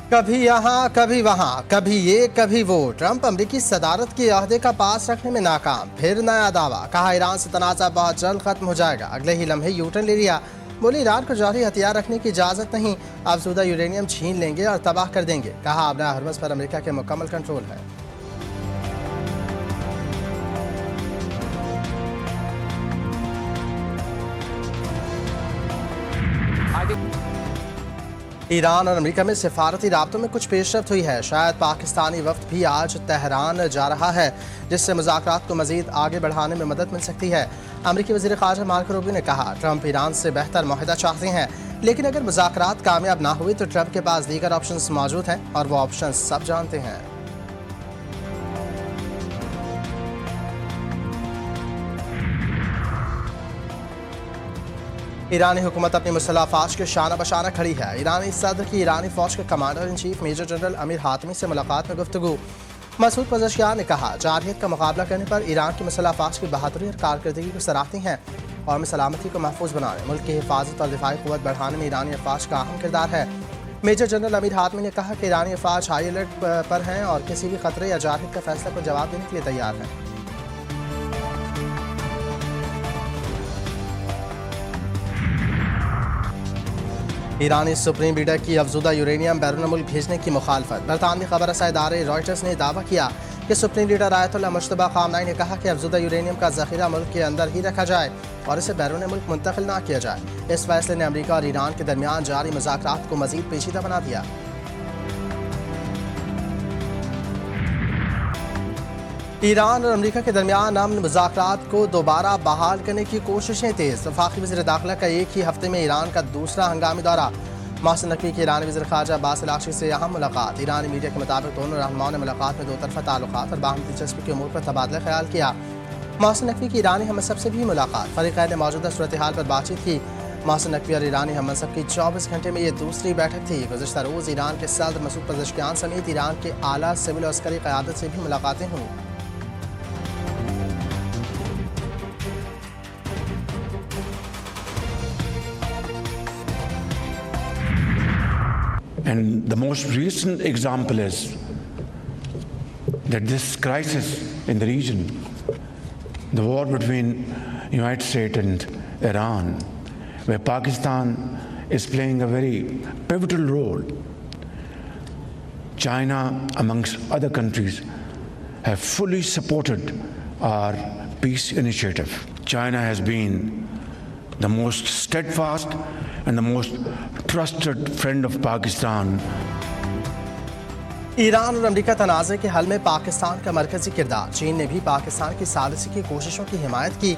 कभी यहाँ कभी वहाँ, कभी ये कभी वो। ट्रंप अमरीकी सदारत के अहदे का पास रखने में नाकाम, फिर नया दावा। कहा ईरान से तनाज़ा बहुत जल्द खत्म हो जाएगा। अगले ही लम्हे यूटर्न ले लिया। बोली ईरान को जौहरी हथियार रखने की इजाज़त नहीं, अफज़ूदा यूरेनियम छीन लेंगे और तबाह कर देंगे। कहा अब हरमज़ पर अमेरिका के मुकम्मल कंट्रोल है। ईरान और अमेरिका में सिफारती राब्तों में कुछ पेशरफ्त हुई है। शायद पाकिस्तानी वफ्द भी आज तेहरान जा रहा है, जिससे मुज़ाकरात को मज़ीद आगे बढ़ाने में मदद मिल सकती है। अमेरिकी वज़ीर ख़ारजा मार्को रूबियो ने कहा ट्रंप ईरान से बेहतर मुआहदा चाहते हैं, लेकिन अगर मुज़ाकरात कामयाब ना हुए तो ट्रंप के पास दीगर ऑप्शंस मौजूद हैं और वो ऑप्शंस सब जानते हैं। ईरानी हुकूमत अपनी मुसल्लह फ़ौज के शाना बशाना खड़ी है। ईरानी सदर की ईरानी फ़ौज के commander in chief major general Amir Hatami से मुलाकात में गुफ्तगू। मसूद पज़ेश्कियान ने कहा जारहियत का मुकाबला करने पर ईरान की मुसल्लह फ़ौज की बहादुरी और कारकर्दगी को सराहती हैं और में सलामती को महफूज बनाने, मुल्क की हिफाजत और दिफाई क़ुव्वत बढ़ाने में ईरानी अफ़वाज का अहम किरदार है। मेजर जनरल अमीर हातमी ने कहा कि ईरानी अफ़वाज हाई अलर्ट पर हैं और किसी भी खतरे या जारहियत का फैसला को जवाब देने के लिए तैयार हैं। ईरानी सुप्रीम लीडर की अफज़ूदा यूरेनियम बैरून मुल्क भेजने की मुखालफत। बरतानवी खबर रसाई इदारे रॉयटर्स ने दावा किया कि सुप्रीम लीडर आयतुल्लाह मुज्तबा ख़ामनई ने कहा कि अफज़ूदा यूरेनियम का ज़ख़ीरा मुल्क के अंदर ही रखा जाए और इसे बैरून मुल्क मुंतकिल ना किया जाए। इस फैसले ने अमरीका और ईरान के दरमियान जारी मुज़ाकरात को मज़ीद पेचीदा बना दिया। ईरान और अमेरिका के दरमियान अमन मुज़ाकरात को दोबारा बहाल करने की कोशिशें तेज़। वफाकी वज़ीर दाखिला का एक ही हफ्ते में ईरान का दूसरा हंगामी दौरा। मोहसिन नकवी की ईरानी वज़ीर ख़ारजा अब्बास अल-आगशी से अहम मुलाकात। ईरानी मीडिया के मुताबिक दोनों रहनुमाओं ने मुलाकात में दो तरफ़ा ताल्लुकात और बाहमी दिलचस्पी के उमूर पर तबादला ख्याल किया। मोहसिन नकवी की ईरानी हमसब से भी मुलाकात। फ़रीक़ैन ने मौजूदा सूरत हाल पर बातचीत की। मोहसिन नकवी और ईरानी हमसब की 24 घंटे में ये दूसरी बैठक थी। गुज़श्ता रोज़ ईरान के सदर मसूद पज़ेश्कियान समेत ईरान के आला सिविल और अस्करी क़यादत से भी मुलाकातें हुई। And the most recent example is that this crisis in the region, the war between United States and Iran, where Pakistan is playing a very pivotal role. China, amongst other countries, have fully supported our peace initiative. China has been the most steadfast and the most trusted friend of Pakistan. Iran और America तनाज़े के हल में पाकिस्तान का मरकजी किरदार। चीन ने भी पाकिस्तान की सालिसी की कोशिशों की हिमायत की।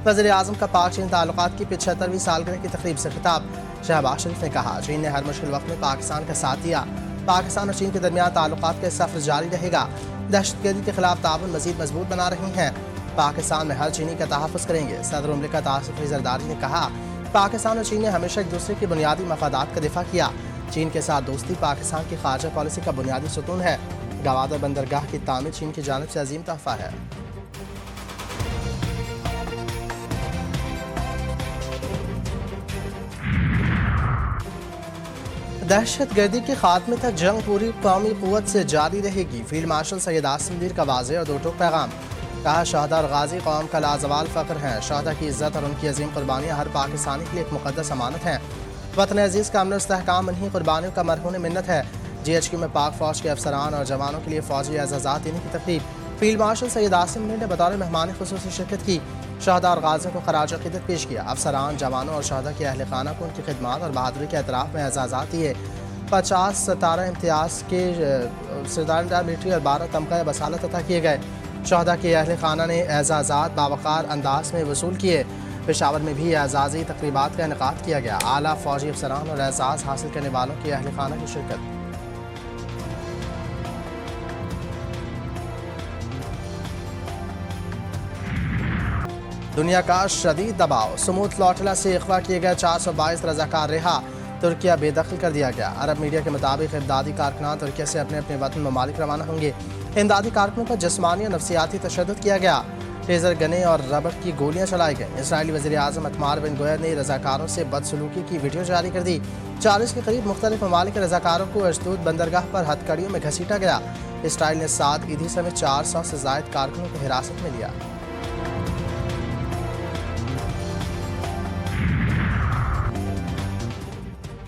वज़ीर आज़म का पाक चीन ताल्लुकात की 75वीं सालगिरह की तकरीब से खिताब। शहबाज शरीफ ने कहा चीन ने हर मुश्किल वक्त में पाकिस्तान का साथ दिया। पाकिस्तान और चीन के दरमियान ताल्लुकात का सफ़र जारी रहेगा। दहशतगर्दी के खिलाफ ताउन मज़ीद मजबूत बना रही हैं। पाकिस्तान में हर चीनी का तहफ़्फ़ुज़ करेंगे। सदर मुमलिकत आसिफ अली ज़रदारी ने कहा पाकिस्तान और चीन ने हमेशा एक दूसरे के बुनियादी मफादात का दिफा किया। चीन के साथ दोस्ती पाकिस्तान की खारजा पॉलिसी का बुनियादी सुतून है। गवादर बंदरगाह की तामीर चीन की जानिब से अजीम तोहफा है। दहशत गर्दी के खात्मे तक जंग पूरी कौमी क़ुव्वत से जारी रहेगी। फील्ड मार्शल सैयद आसिम मीर का वाज़ेह और दो टूक पैगाम। कहा शहदा और गाजी कौम का लाजवाल फ़ख्र हैं। शहदा की इज़्ज़त और उनकी अजीम कुर्बानियाँ हर पाकिस्तानी के लिए एक मुक़द्दस अमानत हैं। वतन अजीज़ का अमन इस्तेहकाम इन्हीं कुर्बानियों का मरहून मिन्नत है। GHQ में पाक फ़ौज के अफसरान और जवानों के लिए फ़ौजी एज़ाज़ात देने की तकरीब। फील्ड मार्शल सैयद आसिम मीर ने बतौर मेहमान खुसूसी शिरकत की। शहदा और गाजियों को खराज अक़ीदत पेश किया। अफसरान, जवानों और शहदा के अहल खाना को उनकी खिदमात और बहादुरी के एतराफ़ में एज़ाज़ात दिए। 50 सितारा इम्तियाज़ के सरदार मिलिट्री और 12 तमग़ा बसालत अता किए गए। शहदा के अहल खाना ने एज़ाज़ात बावक़ार अंदाज में वसूल किए। पेशावर में भी एज़ाज़ी तक़रीबात का इनेकाद किया गया। आला फ़ौजी अफसरान और एज़ाज़ हासिल करने वालों के अहल खाना की शिरकत। दुनिया का शदीद दबाव। सुमूत लौटला से अगवा किए गए 422 रज़ाकार रिहा। तुर्किया बेदखल कर दिया गया। अरब मीडिया के मुताबिक इमदादी कारकुनान तुर्किया से अपने अपने वतन ममालिक रवाना होंगे। इमदादी कारकुनों पर जिस्मानी और नफसियाती तशद्दुद किया गया। टेजर गने और रबड़ की गोलियां चलाई गईं। इसराइली वज़ीर आज़म इतमार बिन गोयर ने रजाकारों से बदसलूकी की वीडियो जारी कर दी। 40 के करीब मुख्तलिफ ममालिक के रजाकारों को अशदूद बंदरगाह पर हथकड़ियों में घसीटा गया। इसराइल ने 7 ईदी समेत 400 से ज़ायद कारकुनों को हिरासत में लिया।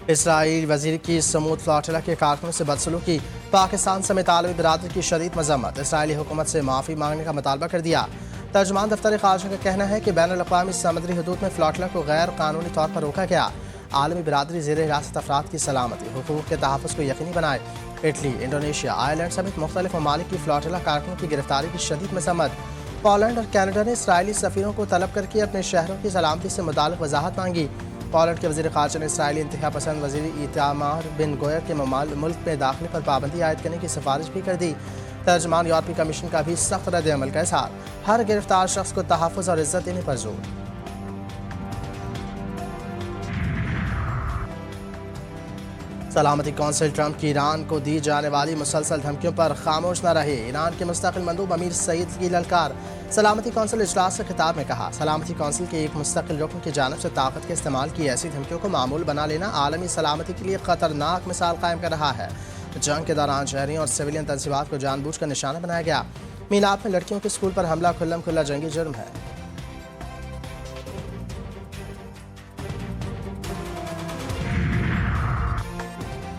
इसराइल वजीर की समूद फ्लॉटिला के कारकुनों से बदसलूकी, पाकिस्तान समेत आलमी बिरादरी की शदीद मजम्मत। इसराइली हुकूमत से माफ़ी मांगने का मुतालबा कर दिया। तर्जुमान दफ्तर ख़ारजा का कहना है कि बैनुल-अक़वामी समुद्री हदूद में फ्लॉटिला को गैर कानूनी तौर पर रोका गया। आलमी बिरादरी ज़ेर हिरासत अफराद की सलामती हुकूक के तहफ़्फ़ुज़ को यकीनी बनाए। इटली, इंडोनेशिया, आयरलैंड समेत मुख्तलिफ ममालिक की फ्लॉटिला कारकुनों की गिरफ्तारी की शदीद मजम्मत। पोलैंड और कैनेडा ने इसराइली सफ़ीरों को तलब करके अपने शहरों की सलामती से मुताल्लिक़ वजाहत मांगी। पोलैंड के वज़ीर ख़ारजा ने इसराइली इंतहा पसंद वज़ीर इतामार बिन गोयर के मुल्क में दाखिले पर पाबंदी आयद करने की सिफारिश भी कर दी। तर्जमान यूरोपीय कमीशन का भी सख्त रद्द अमल का इज़हार, हर गिरफ्तार शख्स को तहफ़्फ़ुज़ और इज़्ज़त देने पर जोर। सलामती कौंसिल ट्रंप की ईरान को दी जाने वाली मुसलसल धमकियों पर खामोश न रहे। ईरान के मुस्तकिल मंदूब अमीर सईद की ललकार। सलामती कौंसिल इजलास से खिताब में कहा, सलामती कौंसिल के एक मुस्तकिल रुकन की जानिब से ताकत के इस्तेमाल की ऐसी धमकियों को मामूल बना लेना आलमी सलामती के लिए खतरनाक मिसाल कायम कर रहा है। जंग के दौरान शहरियों और सिविलियन तंसीबात को जानबूझ कर निशाना बनाया गया। मीलाद में लड़कियों के स्कूल पर हमला खुल्लम खुल्ला जंगी जुर्म है।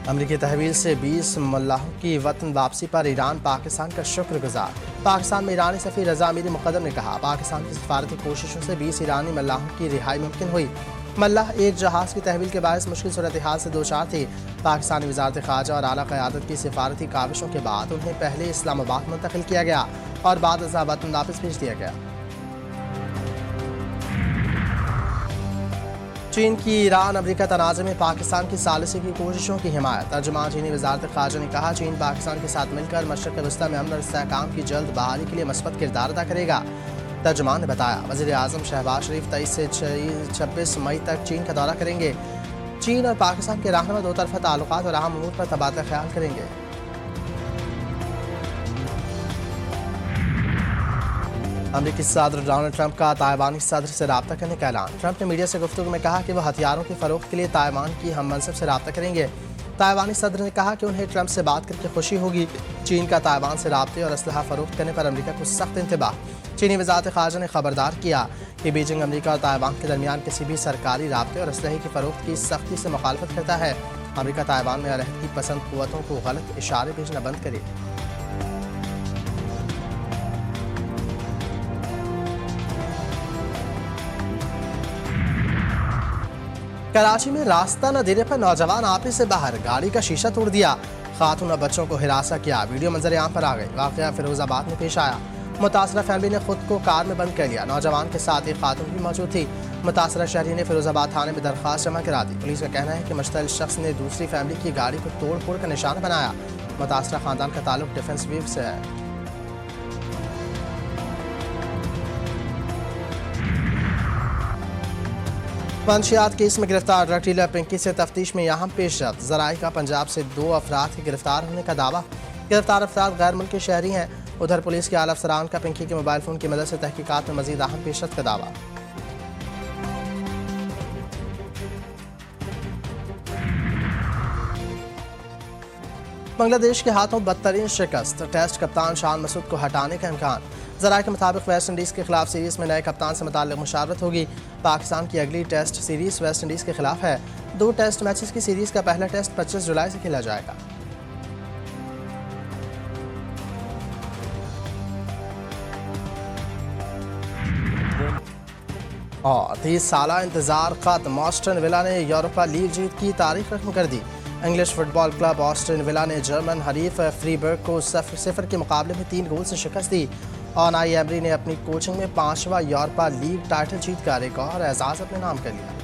अमरीकी तहवील से 20 मुल्लाहों की वतन वापसी पर ईरान पाकिस्तान का शुक्रगुजार। पाकिस्तान में ईरानी सफ़ीर रज़ा अमीरी मुक़द्दम ने कहा, पाकिस्तान की सफारती कोशिशों से 20 ईरानी मल्लाहों की रिहाई मुमकिन हुई। मल्लाह एक जहाज़ की तहवील के बायस मुश्किल सूरत हाल से दोचार थे। पाकिस्तानी वज़ारत ख़ारजा और आला क़यादत की सिफारती काविशों के बाद उन्हें पहले इस्लामाबाद मुंतकिल किया गया और बाद वतन वापस भेज दिया गया। चीन की ईरान अमरीका तनाज़े में पाकिस्तान की सालिसी की कोशिशों की हिमायत। तर्जुमान चीनी वज़ारत ख़ारजा ने कहा, चीन पाकिस्तान के साथ मिलकर मशरक़ वस्ती में अमन और इस्तेहकाम की जल्द बहाली के लिए मस्बत किरदार अदा करेगा। तर्जुमान ने बताया, वज़ीर आज़म शहबाज शरीफ 23 से 26 मई तक चीन का दौरा करेंगे। चीन और पाकिस्तान के रहनुमा दो तरफ़ा ताल्लुकात और अहम उमूर पर तबादला ख्याल करेंगे। अमरीकी सदर डोनाल्ड ट्रंप का ताइवानी सदर से रब्ता करने का ऐलान। ट्रंप ने मीडिया से गुफ्तगू में कहा कि वह हथियारों की फ़रोख्त के लिए ताइवान की हम मनसब से रब्ता करेंगे। ताइवानी सदर ने कहा कि उन्हें ट्रंप से बात करके खुशी होगी। चीन का ताइवान से रब्ते और असलहा फ़रोख्त करने पर अमरीका को सख्त इंतबाह। चीनी वज़ारत ख़ारजा ने खबरदार किया कि बीजिंग अमरीका और ताइवान के दरमियान किसी भी सरकारी रब्ते और असलहे की फ़रोख्त की सख्ती से मुखालफत करता है। अमरीका ताइवान में अलहदगी पसंद क़ुव्वतों को गलत इशारे भेजना बंद करे। कराची में रास्ता न देने पर नौजवान आपे से बाहर गाड़ी का शीशा तोड़ दिया। खातून और बच्चों को हिरासा किया। वीडियो मंजर आम पर आ गई। वाक़या फिरोजाबाद में पेश आया। मुतासरा फैमिली ने खुद को कार में बंद कर लिया। नौजवान के साथ एक खातून भी मौजूद थी। मुतासरा शहरी ने फिरोजाबाद थाने में दरख्वास्त जमा करा दी। पुलिस का कहना है कि मुश्तल शख्स ने दूसरी फैमिली की गाड़ी को तोड़ फोड़ कर निशाना बनाया। मुतासरा खानदान का ताल्लुक डिफेंस वीव से है। मंशियात केस में गिरफ्तार ड्रग डीलर पिंकी से तफ्तीश में यहाँ पेशरफ्त। ज़राई का पंजाब से 2 अफराद के गिरफ्तार होने का दावा। गिरफ्तार अफराद गैर मुल्की शहरी हैं। उधर पुलिस के आला अफसरान का पिंकी के मोबाइल फ़ोन की मदद से तहकीकात में मजीद अहम पेशरफ्त का दावा। बांग्लादेश के हाथों बदतरीन शिकस्त। टेस्ट कप्तान शान मसूद को हटाने का इम्कान। ज़राए के मुताबिक वेस्ट इंडीज़ के खिलाफ सीरीज़ में नए कप्तान से मुताल्लिक़ मुशावरत होगी। पाकिस्तान की अगली टेस्ट सीरीज़ वेस्ट इंडीज़ के खिलाफ है। 2 टेस्ट मैचेस की सीरीज़ का पहला टेस्ट 25 जुलाई से खेला जाएगा। और 30 साला इंतज़ार खत्म। ऑस्टन विला ने यूरोपा लीग जीत की तारीख रकम कर दी। English football club Aston Villa ने जर्मन हरीफ फ्रीबर्ग को 0-0 के मुकाबले में 3 गोल से शिकस्त दी। और नाई एमरी ने अपनी कोचिंग में 5वां यूरोपा लीग टाइटल जीतकर एक और एजाज़ अपने नाम कर लिया।